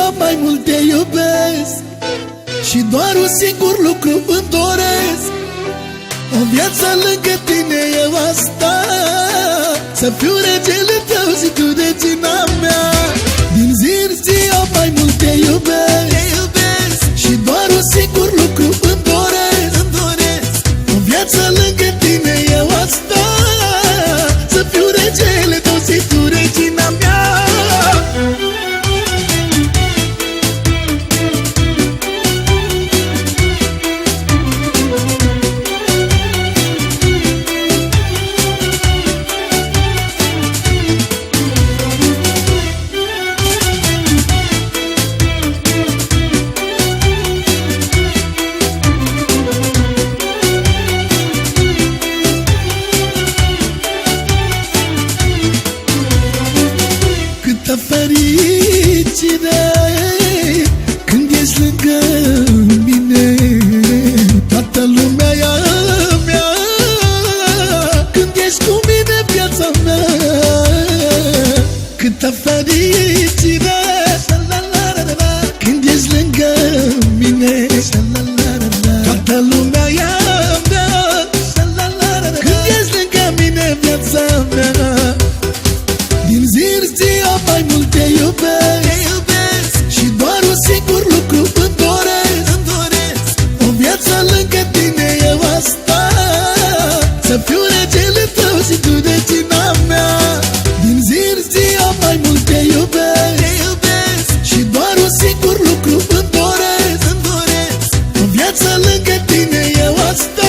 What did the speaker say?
ziua mai mult te iubesc și doar un singur lucru îmi doresc: o viață lângă tine eu asta, să fiu regele tău și tu regina mea. Din zi în zi eu mai mult te iubesc și doar un singur lucru îmi doresc: o viață lângă tine eu asta, să fiu regele tău și tu regina mea. Câtă fericire când ești lângă mine, toată lumea e a mea când ești cu mine, viața mea. Câtă fericire când ești lângă mine, toată lumea e a mea când ești lângă mine, viața mea. Din zi în zi eu mai mult te iubesc și doar un singur lucru îmi doresc: o viață lângă tine eu asta, să fiu regele tău și tu regina mea. Din zi în zi eu mai mult te iubesc și doar un singur lucru îmi doresc: o viață lângă tine eu asta,